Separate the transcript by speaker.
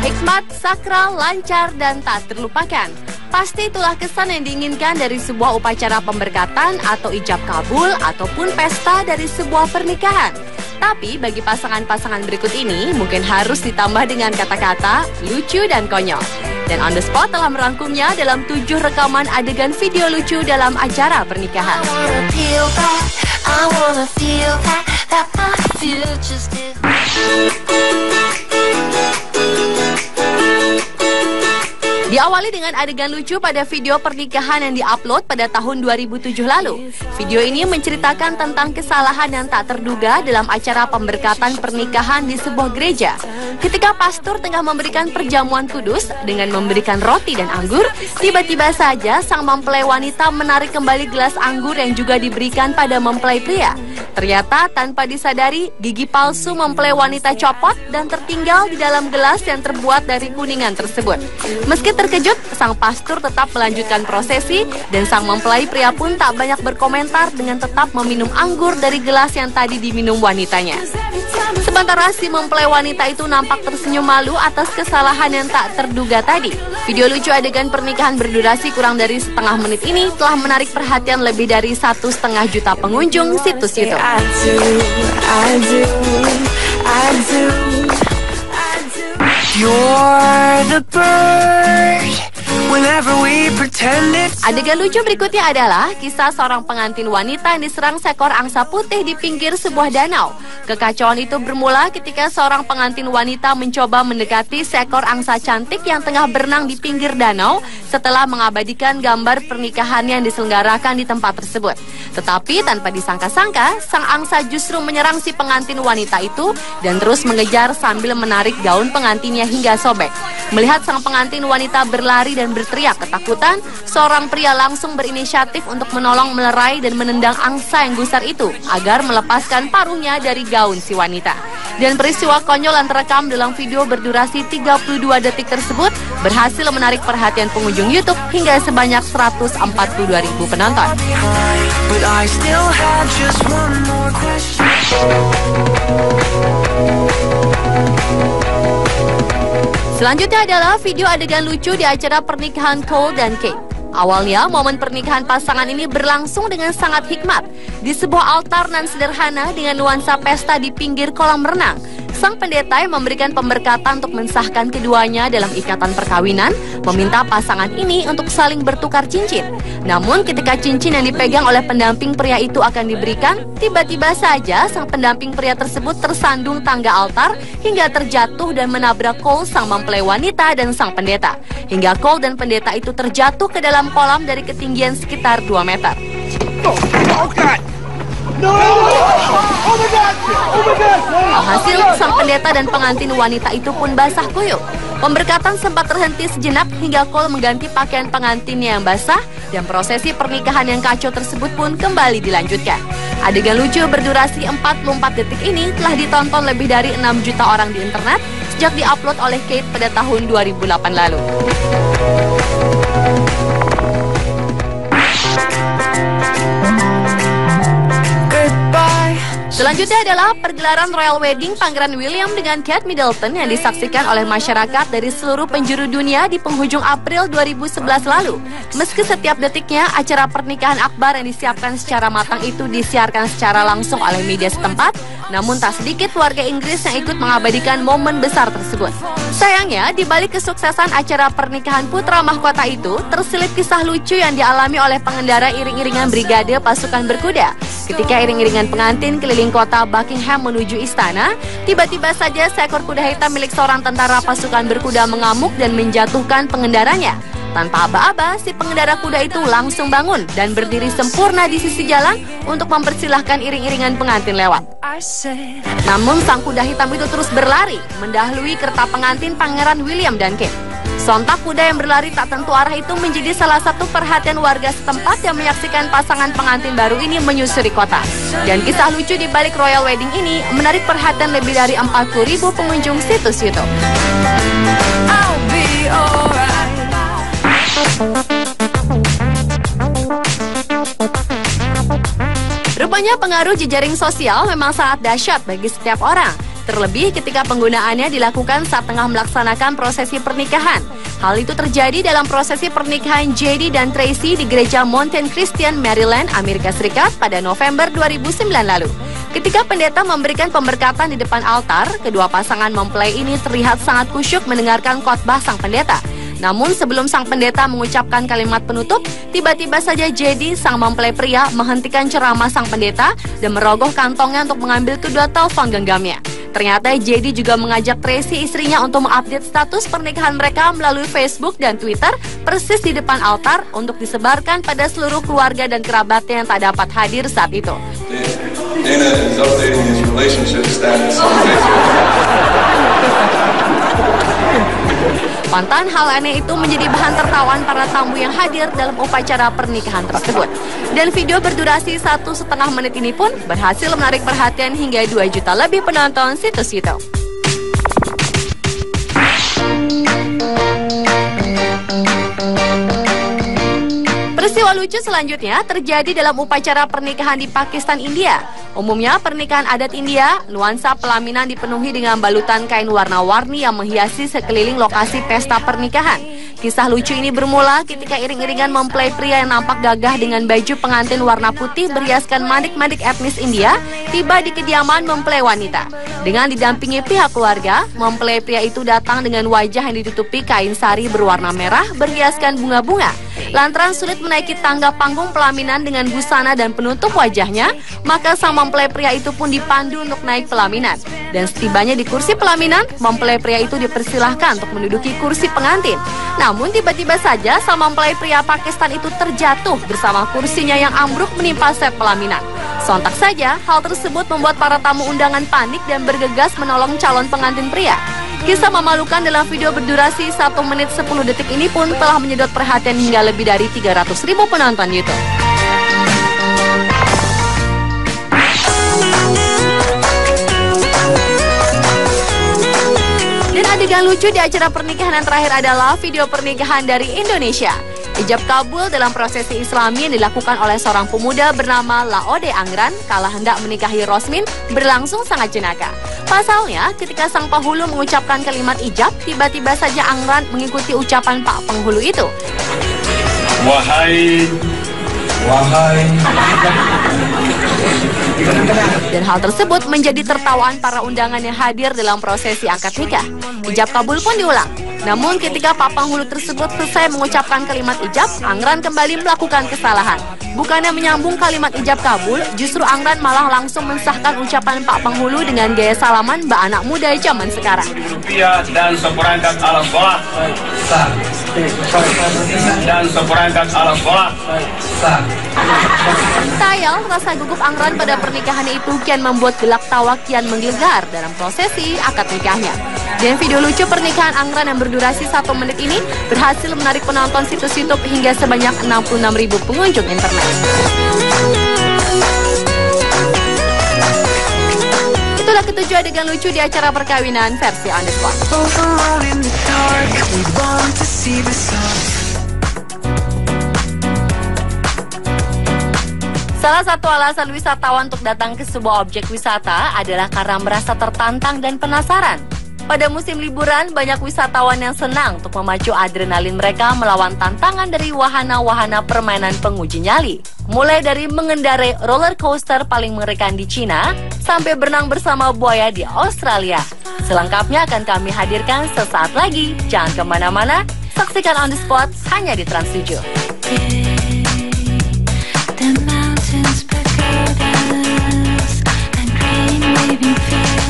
Speaker 1: Hikmat, sakral, lancar, dan tak terlupakan. Pasti itulah kesan yang diinginkan dari sebuah upacara pemberkatan atau ijab kabul ataupun pesta dari sebuah pernikahan. Tapi bagi pasangan-pasangan berikut ini mungkin harus ditambah dengan kata-kata lucu dan konyol. Dan On The Spot telah merangkumnya dalam 7 rekaman adegan video lucu dalam acara pernikahan. Diawali dengan adegan lucu pada video pernikahan yang diupload pada tahun 2007 lalu. Video ini menceritakan tentang kesalahan yang tak terduga dalam acara pemberkatan pernikahan di sebuah gereja. Ketika pastor tengah memberikan perjamuan kudus dengan memberikan roti dan anggur, tiba-tiba saja sang mempelai wanita menarik kembali gelas anggur yang juga diberikan pada mempelai pria. Ternyata tanpa disadari, gigi palsu mempelai wanita copot dan tertinggal di dalam gelas yang terbuat dari kuningan tersebut. Meski terkejut, sang pastor tetap melanjutkan prosesi dan sang mempelai pria pun tak banyak berkomentar dengan tetap meminum anggur dari gelas yang tadi diminum wanitanya. Sementara si mempelai wanita itu nampak tersenyum malu atas kesalahan yang tak terduga tadi. Video lucu adegan pernikahan berdurasi kurang dari setengah menit ini telah menarik perhatian lebih dari 1,5 juta pengunjung situs YouTube.
Speaker 2: You're the bird.
Speaker 1: Adegan lucu berikutnya adalah kisah seorang pengantin wanita yang diserang seekor angsa putih di pinggir sebuah danau. Kekacauan itu bermula ketika seorang pengantin wanita mencoba mendekati seekor angsa cantik yang tengah berenang di pinggir danau setelah mengabadikan gambar pernikahan yang diselenggarakan di tempat tersebut. Tetapi tanpa disangka-sangka, sang angsa justru menyerang si pengantin wanita itu dan terus mengejar sambil menarik gaun pengantinnya hingga sobek. Melihat sang pengantin wanita berlari dan berteriak ketakutan, seorang pria langsung berinisiatif untuk menolong melerai dan menendang angsa yang gusar itu agar melepaskan paruhnya dari gaun si wanita. Dan peristiwa konyol yang terekam dalam video berdurasi 32 detik tersebut berhasil menarik perhatian pengunjung YouTube hingga sebanyak 142.000 penonton. Selanjutnya adalah video adegan lucu di acara pernikahan Cole dan Kate. Awalnya, momen pernikahan pasangan ini berlangsung dengan sangat hikmat di sebuah altar nan sederhana dengan nuansa pesta di pinggir kolam renang. Sang pendeta yang memberikan pemberkatan untuk mensahkan keduanya dalam ikatan perkawinan, meminta pasangan ini untuk saling bertukar cincin. Namun ketika cincin yang dipegang oleh pendamping pria itu akan diberikan, tiba-tiba saja sang pendamping pria tersebut tersandung tangga altar hingga terjatuh dan menabrak Cole, sang mempelai wanita, dan sang pendeta. Hingga Cole dan pendeta itu terjatuh ke dalam kolam dari ketinggian sekitar 2 meter. Alhasil, sang pendeta dan pengantin wanita itu pun basah kuyup. Pemberkatan sempat terhenti sejenak hingga Cole mengganti pakaian pengantinnya yang basah dan prosesi pernikahan yang kacau tersebut pun kembali dilanjutkan. Adegan lucu berdurasi 44 detik ini telah ditonton lebih dari 6 juta orang di internet sejak diupload oleh Kate pada tahun 2008 lalu. Selanjutnya adalah pergelaran Royal Wedding Pangeran William dengan Kate Middleton yang disaksikan oleh masyarakat dari seluruh penjuru dunia di penghujung April 2011 lalu. Meski setiap detiknya acara pernikahan akbar yang disiapkan secara matang itu disiarkan secara langsung oleh media setempat, namun tak sedikit warga Inggris yang ikut mengabadikan momen besar tersebut. Sayangnya, di balik kesuksesan acara pernikahan putra mahkota itu, terselip kisah lucu yang dialami oleh pengendara iring-iringan brigade pasukan berkuda. Ketika iring-iringan pengantin keliling kota Buckingham menuju istana, tiba-tiba saja seekor kuda hitam milik seorang tentara pasukan berkuda mengamuk dan menjatuhkan pengendaranya. Tanpa aba-aba, si pengendara kuda itu langsung bangun dan berdiri sempurna di sisi jalan untuk mempersilahkan iring-iringan pengantin lewat. Namun sang kuda hitam itu terus berlari, mendahului kereta pengantin Pangeran William dan Kate. Sontak kuda yang berlari tak tentu arah itu menjadi salah satu perhatian warga setempat yang menyaksikan pasangan pengantin baru ini menyusuri kota. Dan kisah lucu di balik Royal Wedding ini menarik perhatian lebih dari 40.000 pengunjung situs YouTube. Rupanya pengaruh jejaring sosial memang sangat dahsyat bagi setiap orang. Terlebih ketika penggunaannya dilakukan saat tengah melaksanakan prosesi pernikahan. Hal itu terjadi dalam prosesi pernikahan JD dan Tracy di gereja Mountain Christian, Maryland, Amerika Serikat pada November 2009 lalu. Ketika pendeta memberikan pemberkatan di depan altar, kedua pasangan mempelai ini terlihat sangat kusyuk mendengarkan khotbah sang pendeta. Namun sebelum sang pendeta mengucapkan kalimat penutup, tiba-tiba saja JD, sang mempelai pria, menghentikan ceramah sang pendeta dan merogoh kantongnya untuk mengambil kedua telepon genggamnya. Ternyata JD juga mengajak Tracy, istrinya, untuk mengupdate status pernikahan mereka melalui Facebook dan Twitter persis di depan altar untuk disebarkan pada seluruh keluarga dan kerabatnya yang tak dapat hadir saat itu.
Speaker 3: Dana is updating his relationship status on Facebook.
Speaker 1: Pantan hal aneh itu menjadi bahan tertawaan para tamu yang hadir dalam upacara pernikahan tersebut. Dan video berdurasi 1,5 menit ini pun berhasil menarik perhatian hingga 2 juta lebih penonton situs YouTube. Peristiwa lucu selanjutnya terjadi dalam upacara pernikahan di Pakistan, India. Umumnya pernikahan adat India, nuansa pelaminan dipenuhi dengan balutan kain warna-warni yang menghiasi sekeliling lokasi pesta pernikahan. Kisah lucu ini bermula ketika iring-iringan mempelai pria yang nampak gagah dengan baju pengantin warna putih berhiaskan manik-manik etnis India tiba di kediaman mempelai wanita. Dengan didampingi pihak keluarga, mempelai pria itu datang dengan wajah yang ditutupi kain sari berwarna merah berhiaskan bunga-bunga. Lantaran sulit menaiki tangga panggung pelaminan dengan busana dan penutup wajahnya, maka sang mempelai pria itu pun dipandu untuk naik pelaminan. Dan setibanya di kursi pelaminan, mempelai pria itu dipersilahkan untuk menduduki kursi pengantin. Namun tiba-tiba saja sang mempelai pria Pakistan itu terjatuh bersama kursinya yang ambruk menimpa set pelaminan. Sontak saja, hal tersebut membuat para tamu undangan panik dan bergegas menolong calon pengantin pria. Kisah memalukan dalam video berdurasi 1 menit 10 detik ini pun telah menyedot perhatian hingga lebih dari 300.000 penonton YouTube. Dan adegan lucu di acara pernikahan yang terakhir adalah video pernikahan dari Indonesia. Ijab kabul dalam prosesi Islami yang dilakukan oleh seorang pemuda bernama Laode Angran kala hendak menikahi Rosmin berlangsung sangat jenaka. Pasalnya, ketika sang penghulu mengucapkan kalimat ijab, tiba-tiba saja Angran mengikuti ucapan Pak Penghulu itu.
Speaker 3: Wahai.
Speaker 1: Dan hal tersebut menjadi tertawaan para undangan yang hadir dalam prosesi akad nikah. Ijab kabul pun diulang. Namun ketika Pak Penghulu tersebut selesai mengucapkan kalimat ijab, Angran kembali melakukan kesalahan. Bukannya menyambung kalimat ijab kabul, justru Angran malah langsung mensahkan ucapan Pak Penghulu dengan gaya salaman mbak anak muda zaman sekarang.
Speaker 4: Dan seperangkat alat sholat. Dan seperangkat alat sholat.
Speaker 1: Tayal, rasa gugup Angran pada pernikahannya itu kian membuat gelak tawa kian menggelegar dalam prosesi akad nikahnya. Dan video lucu pernikahan Angran yang berdurasi 1 menit ini berhasil menarik penonton situs YouTube hingga sebanyak 66.000 pengunjung internet. Itulah ketujuh adegan lucu di acara perkawinan versi On The Spot. Salah satu alasan wisatawan untuk datang ke sebuah objek wisata adalah karena merasa tertantang dan penasaran. Pada musim liburan, banyak wisatawan yang senang untuk memacu adrenalin mereka melawan tantangan dari wahana-wahana permainan penguji nyali. Mulai dari mengendarai roller coaster paling mengerikan di Cina, sampai berenang bersama buaya di Australia. Selengkapnya akan kami hadirkan sesaat lagi. Jangan kemana-mana, saksikan On The Spot hanya di Trans 7.
Speaker 2: The mountains pagodas and green waving fields.